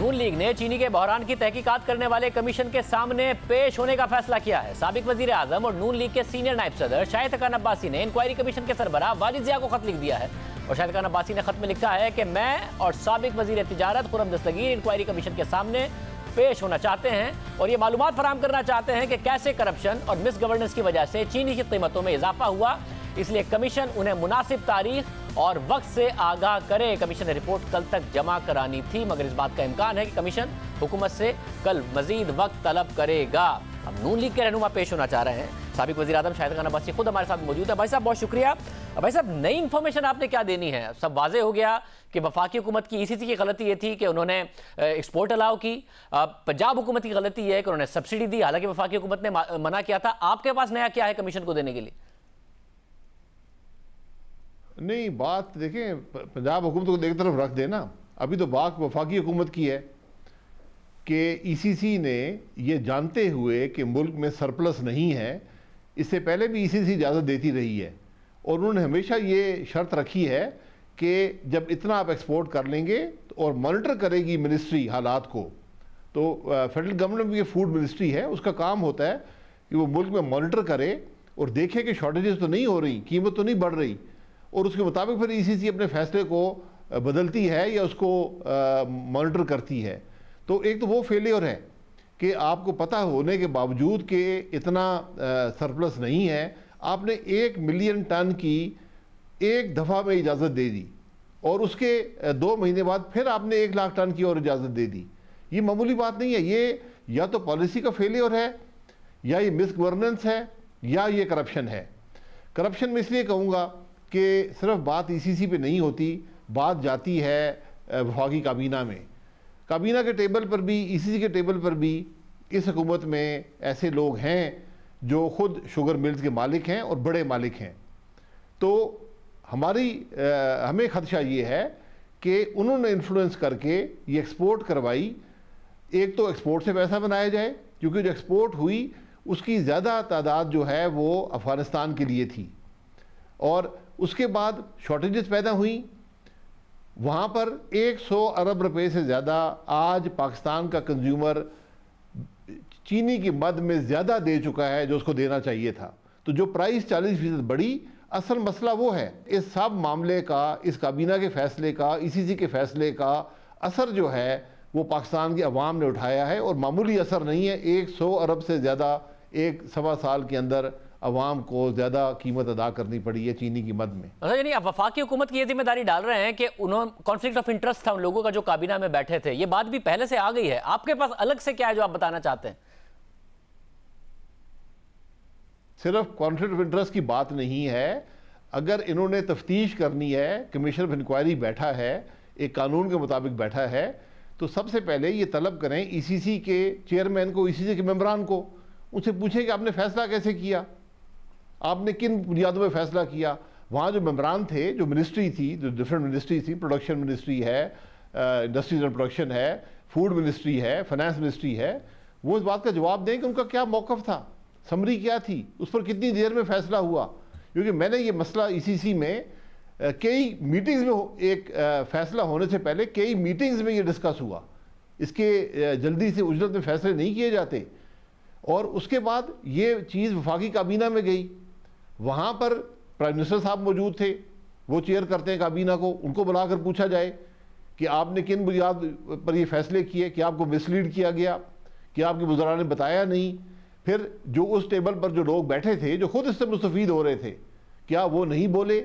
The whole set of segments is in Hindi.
नून लीग ने चीनी के बहरान की तहकीकात करने वाले कमीशन के सामने पेश होने का फैसला किया है। साबिक वजीर आजम और नून लीग के सीनियर नायब सदर शाहिद खान अब्बासी ने इंक्वायरी कमीशन के सरबराह वाजिद जिया को खत लिख दिया है और शाहिद खान अब्बासी ने खत में लिखा है कि मैं और साबिक वजीर तिजारत खुर्रम दस्तगीर इंक्वायरी कमीशन के सामने पेश होना चाहते हैं और ये मालूमात फराहम करना चाहते हैं कि कैसे करप्शन और मिस गवर्नेंस की वजह से चीनी की कीमतों में इजाफा हुआ, इसलिए कमीशन उन्हें मुनासिब तारीख और वक्त से आगाह करे। कमीशन ने रिपोर्ट कल तक जमा करानी थी, मगर इस बात का इम्कान है कि कमीशन हुकूमत से कल मजीद वक्त तलब करेगा। अब नून लीग के रहनुमा पेश होना चाह रहे हैं। साबिक वज़ीर आज़म शाहिद खान अब्बासी खुद हमारे साथ मौजूद है। भाई साहब बहुत शुक्रिया। भाई साहब नई इन्फॉर्मेशन आपने क्या देनी है? सब वाजे हो गया कि वफाकी हुकूमत की ईसीसी की गलती ये थी कि उन्होंने एक्सपोर्ट अलाउ की, पंजाब हुकूमत की गलती है कि उन्होंने सब्सिडी दी, हालांकि वफाकी हुकूमत ने मना किया था। आपके पास नया क्या है कमीशन को देने के लिए? नहीं, बात देखें, पंजाब हुकूमत को एक तरफ रख देना, अभी तो बात वफाकी हुकूमत की है कि ईसीसी ने ये जानते हुए कि मुल्क में सरप्लस नहीं है, इससे पहले भी ईसीसी इजाज़त देती रही है और उन्होंने हमेशा ये शर्त रखी है कि जब इतना आप एक्सपोर्ट कर लेंगे और मॉनिटर करेगी मिनिस्ट्री हालात को, तो फेडरल गवर्नमेंट की फूड मिनिस्ट्री है, उसका काम होता है कि वो मुल्क में मॉनिटर करे और देखे कि शॉर्टेजेस तो नहीं हो रही, कीमत तो नहीं बढ़ रही, और उसके मुताबिक फिर ईसीसी अपने फैसले को बदलती है या उसको मॉनिटर करती है। तो एक तो वो फेलियर है कि आपको पता होने के बावजूद कि इतना सरप्लस नहीं है, आपने 1 मिलियन टन की एक दफ़ा में इजाज़त दे दी और उसके 2 महीने बाद फिर आपने 1 लाख टन की और इजाज़त दे दी। ये मामूली बात नहीं है, ये या तो पॉलिसी का फेलियर है या ये मिस गवर्नेंस है या ये करप्शन है। करप्शन में इसलिए कहूँगा कि सिर्फ बात ईसीसी पे नहीं होती, बात जाती है वफाकी काबीना में। काबीना के टेबल पर भी, ईसीसी के टेबल पर भी इस हुकूमत में ऐसे लोग हैं जो खुद शुगर मिल्स के मालिक हैं और बड़े मालिक हैं। तो हमें खदशा ये है कि उन्होंने इन्फ्लुएंस करके ये एक्सपोर्ट करवाई। एक तो एक्सपोर्ट से पैसा बनाया जाए, क्योंकि जो एक्सपोर्ट हुई उसकी ज़्यादा तादाद जो है वो अफ़गानिस्तान के लिए थी, और उसके बाद शॉर्टेजेस पैदा हुई। वहाँ पर 100 अरब रुपए से ज़्यादा आज पाकिस्तान का कंज्यूमर चीनी की मद में ज़्यादा दे चुका है जो उसको देना चाहिए था। तो जो प्राइस 40% बढ़ी, असल मसला वो है। इस सब मामले का, इस काबीना के फ़ैसले का, ईसीसी के फ़ैसले का असर जो है वो पाकिस्तान की अवाम ने उठाया है, और मामूली असर नहीं है। 100 अरब से ज़्यादा 1 सवा साल के अंदर अवाम को ज़्यादा कीमत अदा करनी पड़ी है चीनी की मद में। अच्छा, यानी आप वफाकी हुकूमत की ये जिम्मेदारी डाल रहे हैं कि उन्होंने कॉन्फ्लिक्ट ऑफ इंटरेस्ट था उन लोगों का जो काबीना में बैठे थे, ये बात भी पहले से आ गई है। आपके पास अलग से क्या है जो आप बताना चाहते हैं? सिर्फ कॉन्फ्लिक्ट ऑफ इंटरेस्ट की बात नहीं है। अगर इन्होंने तफ्तीश करनी है, कमीशन ऑफ इंक्वायरी बैठा है, एक कानून के मुताबिक बैठा है, तो सबसे पहले ये तलब करें ईसीसी के चेयरमैन को, ईसीसी के मेंबरान को, उनसे पूछें कि आपने फैसला कैसे किया, आपने किन बुनियादों में फैसला किया। वहाँ जो मेंबरान थे, जो मिनिस्ट्री थी, जो डिफरेंट मिनिस्ट्री थी, प्रोडक्शन मिनिस्ट्री है, इंडस्ट्रीज एंड प्रोडक्शन है, फूड मिनिस्ट्री है, फाइनेंस मिनिस्ट्री है, वो इस बात का जवाब दें कि उनका क्या मौक़िफ़ था, समरी क्या थी, उस पर कितनी देर में फैसला हुआ। क्योंकि मैंने ये मसला ईसीसी में कई मीटिंग्स में, एक फ़ैसला होने से पहले कई मीटिंग्स में ये डिस्कस हुआ। इसके जल्दी से उजरत में फ़ैसले नहीं किए जाते। और उसके बाद ये चीज़ वफाकी काबीना में गई, वहाँ पर प्राइम मिनिस्टर साहब मौजूद थे, वो चेयर करते हैं काबीना को, उनको बुलाकर पूछा जाए कि आपने किन बुनियाद पर ये फैसले किए, कि आपको मिसलीड किया गया, कि आपके वज़रा ने बताया नहीं। फिर जो उस टेबल पर जो लोग बैठे थे, जो खुद इससे मुस्तफ़ीद हो रहे थे, क्या वो नहीं बोले?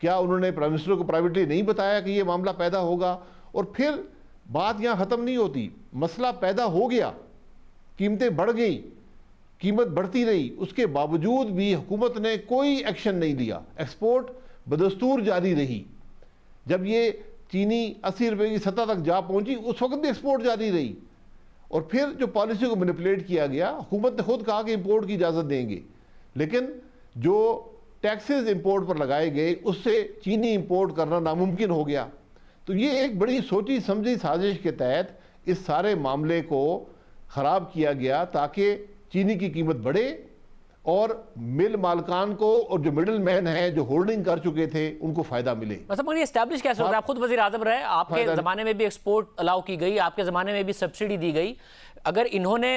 क्या उन्होंने प्राइम मिनिस्टर को प्राइवेटली नहीं बताया कि ये मामला पैदा होगा? और फिर बात यहाँ ख़त्म नहीं होती, मसला पैदा हो गया, कीमतें बढ़ गई, कीमत बढ़ती रही, उसके बावजूद भी हुकूमत ने कोई एक्शन नहीं लिया, एक्सपोर्ट बदस्तूर जारी रही। जब ये चीनी 80 रुपये की सतह तक जा पहुंची, उस वक्त भी एक्सपोर्ट जारी रही। और फिर जो पॉलिसी को मैनिपुलेट किया गया, हुकूमत ने खुद कहा कि इंपोर्ट की इजाज़त देंगे, लेकिन जो टैक्सेस इंपोर्ट पर लगाए गए उससे चीनी इंपोर्ट करना नामुमकिन हो गया। तो ये एक बड़ी सोची समझी साजिश के तहत इस सारे मामले को ख़राब किया गया ताकि चीनी की कीमत बढ़े और मिल मालकान को और जो मिडिल मैन है जो होल्डिंग कर चुके थे उनको फायदा मिले। मतलब मगर ये एस्टैब्लिश कैसे होता है? आप खुद वजीर आजम रहे, आपके जमाने में भी एक्सपोर्ट अलाउ की गई, आपके जमाने में भी सब्सिडी दी गई। अगर इन्होंने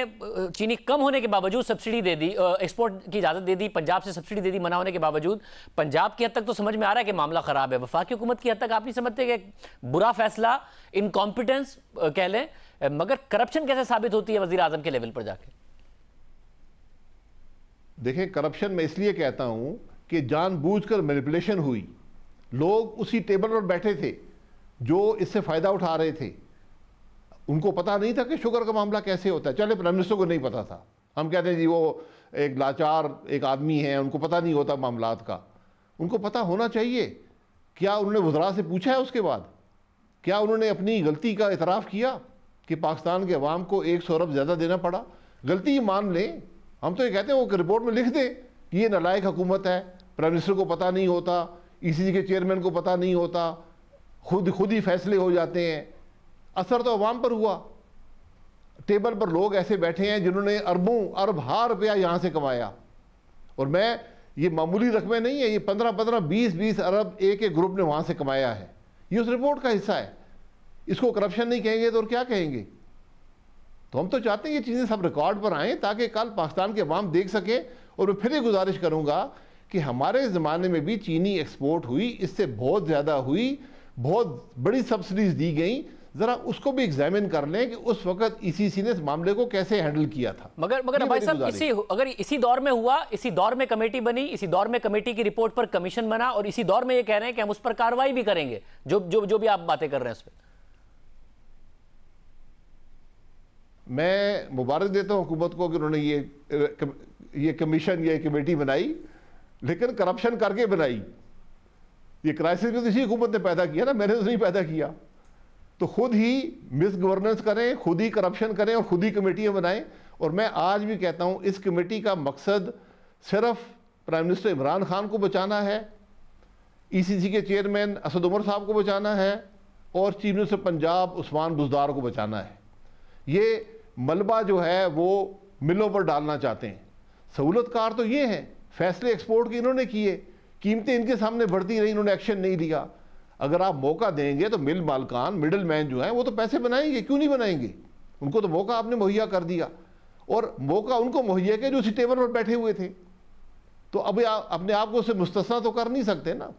चीनी कम होने के बावजूद सब्सिडी दे दी, एक्सपोर्ट की इजाजत दे दी, पंजाब से सब्सिडी दे दी मना होने के बावजूद, पंजाब की हद तक तो समझ में आ रहा है कि मामला खराब है। वफाकी हुकूमत की हद तक आप नहीं समझते कि बुरा फैसला, इनकॉम्पिटेंस कह लें, मगर करप्शन कैसे साबित होती है वजीर आजम के लेवल पर जाके? देखें, करप्शन मैं इसलिए कहता हूं कि जानबूझकर मैनिपुलेशन हुई। लोग उसी टेबल पर बैठे थे जो इससे फायदा उठा रहे थे। उनको पता नहीं था कि शुगर का मामला कैसे होता है। चले, प्राइम मिनिस्टर को नहीं पता था, हम कहते हैं जी वो एक लाचार एक आदमी है, उनको पता नहीं होता मामलात का। उनको पता होना चाहिए। क्या उन्होंने वज़रा से पूछा है? उसके बाद क्या उन्होंने अपनी गलती का इतराफ़ किया कि पाकिस्तान के अवाम को 100 अरब ज़्यादा देना पड़ा? गलती मान लें। हम तो ये कहते हैं वो रिपोर्ट में लिख दें कि ये नालायक हुकूमत है, प्राइम मिनिस्टर को पता नहीं होता, ईसीसी के चेयरमैन को पता नहीं होता, खुद ही फैसले हो जाते हैं। असर तो अवाम पर हुआ। टेबल पर लोग ऐसे बैठे हैं जिन्होंने अरब रुपया यहाँ से कमाया। और मैं, ये मामूली रकमें नहीं है, ये 15-15, 20-20 अरब एक ग्रुप ने वहाँ से कमाया है। ये उस रिपोर्ट का हिस्सा है। इसको करप्शन नहीं कहेंगे तो और क्या कहेंगे? तो हम तो चाहते हैं ये चीज़ें सब रिकॉर्ड पर आएँ ताकि कल पाकिस्तान के अवाम देख सकें। और मैं फिर ये गुजारिश करूँगा कि हमारे ज़माने में भी चीनी एक्सपोर्ट हुई, इससे बहुत ज़्यादा हुई, बहुत बड़ी सब्सिडीज़ दी गई। जरा उसको भी एग्जामिन कर लें कि उस वक्त ईसीसी ने इस मामले को कैसे हैंडल किया था। मगर भाई साहब, अगर इसी दौर में हुआ, इसी दौर में कमेटी बनी, इसी दौर में कमेटी की रिपोर्ट पर कमीशन बना और इसी दौर में ये कह रहे हैं कि हम उस पर कार्रवाई भी करेंगे, जो भी आप बातें कर रहे हैं उस पर। मैं मुबारक देता हूं हुकूमत को कि उन्होंने ये कमीशन, ये कमेटी बनाई, लेकिन करप्शन करके बनाई। ये क्राइसिस भी तो इसी हुकूमत ने पैदा किया ना, मैंने तो नहीं पैदा किया। तो खुद ही मिस गवर्नेंस करें, खुद ही करप्शन करें और खुद ही कमेटियां बनाएं। और मैं आज भी कहता हूं इस कमेटी का मकसद सिर्फ प्राइम मिनिस्टर इमरान खान को बचाना है, ईसीसी के चेयरमैन असद उमर साहब को बचाना है और चीफ मिनिस्टर पंजाब उस्मान बुज़दार को बचाना है। ये मलबा जो है वो मिलों पर डालना चाहते हैं। सहूलतकार तो ये हैं, फैसले एक्सपोर्ट के इन्होंने किए, कीमतें इनके सामने बढ़ती रही, इन्होंने एक्शन नहीं लिया। अगर आप मौका देंगे तो मिल मालकान, मिडिल मैन जो हैं वो तो पैसे बनाएंगे, क्यों नहीं बनाएंगे? उनको तो मौका आपने मुहैया कर दिया। और मौका उनको मुहैया किया जो उसी टेबल पर बैठे हुए थे। तो अब अपने आप को उससे मुस्तस्ना तो कर नहीं सकते ना।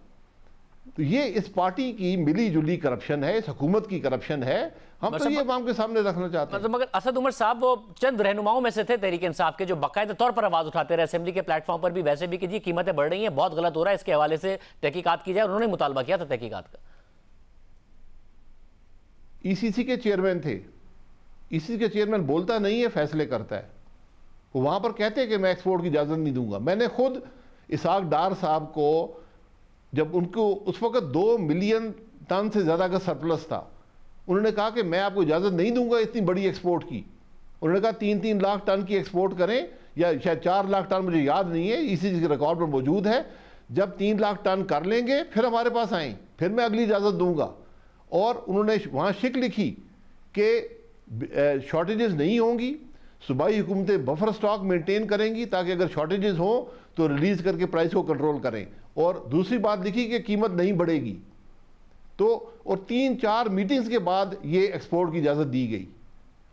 तो ये इस पार्टी की मिली जुली करप्शन है, इस हुकूमत की करप्शन है। हम तो ये अवाम के सामने रखना चाहते हैं। मगर असद उमर साहब वो चंद रहनुमाओं में से थे तहरीक इंसाफ के, जो बाकायदा तौर पर आवाज उठाते रहे असेंबली के प्लेटफॉर्म पर भी, वैसे भी कि जी कीमतें बढ़ रही हैं, बहुत गलत हो रहा है, इसके हवाले से तहकीकात की जाए। उन्होंने मुतालबा किया था तहकीकात का। ईसीसी के चेयरमैन थे। ईसीसी के चेयरमैन बोलता नहीं है, फैसले करता है। वो वहां पर कहते हैं कि मैं एक्सपोर्ट की इजाजत नहीं दूंगा। मैंने खुद इसाक डार साहब को, जब उनको उस वक्त 2 मिलियन टन से ज़्यादा का सरप्लस था, उन्होंने कहा कि मैं आपको इजाज़त नहीं दूंगा इतनी बड़ी एक्सपोर्ट की। उन्होंने कहा 3-3 लाख टन की एक्सपोर्ट करें, या शायद 4 लाख टन, मुझे याद नहीं है, इसी के रिकॉर्ड पर मौजूद है। जब 3 लाख टन कर लेंगे फिर हमारे पास आएँ, फिर मैं अगली इजाज़त दूंगा। और उन्होंने वहाँ शिक लिखी कि शॉर्टेजेस नहीं होंगी, सूबाई हुकूमतें बफर स्टॉक मेंटेन करेंगी ताकि अगर शॉर्टेजेस हो तो रिलीज़ करके प्राइस को कंट्रोल करें। और दूसरी बात लिखी कि कीमत नहीं बढ़ेगी। तो और 3-4 मीटिंग्स के बाद ये एक्सपोर्ट की इजाज़त दी गई।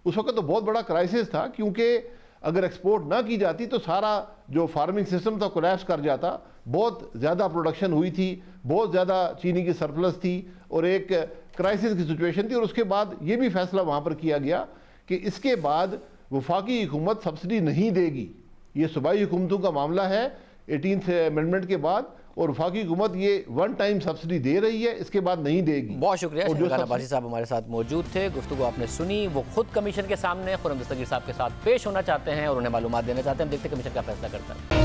उस वक्त तो बहुत बड़ा क्राइसिस था, क्योंकि अगर एक्सपोर्ट ना की जाती तो सारा जो फार्मिंग सिस्टम था कोलैप्स कर जाता। बहुत ज़्यादा प्रोडक्शन हुई थी, बहुत ज़्यादा चीनी की सरप्लस थी और एक क्राइसिस की सिचुएशन थी। और उसके बाद ये भी फैसला वहाँ पर किया गया कि इसके बाद वफाकी हुकूमत सब्सिडी नहीं देगी। ये सूबाई हुकूमतों का मामला है 18th अमेंडमेंट के बाद, और वफाकी हुकूमत ये 1 टाइम सब्सिडी दे रही है, इसके बाद नहीं देगी। बहुत शुक्रिया। शहनशाह अब्बासी साहब हमारे साथ मौजूद थे, गुफ्तगू आपने सुनी। वो खुद कमीशन के सामने खुर्रम दस्तगीर साहब के साथ पेश होना चाहते हैं और उन्हें मालूमात देना चाहते हैं। हम देखते हैं कमीशन क्या फैसला करता है।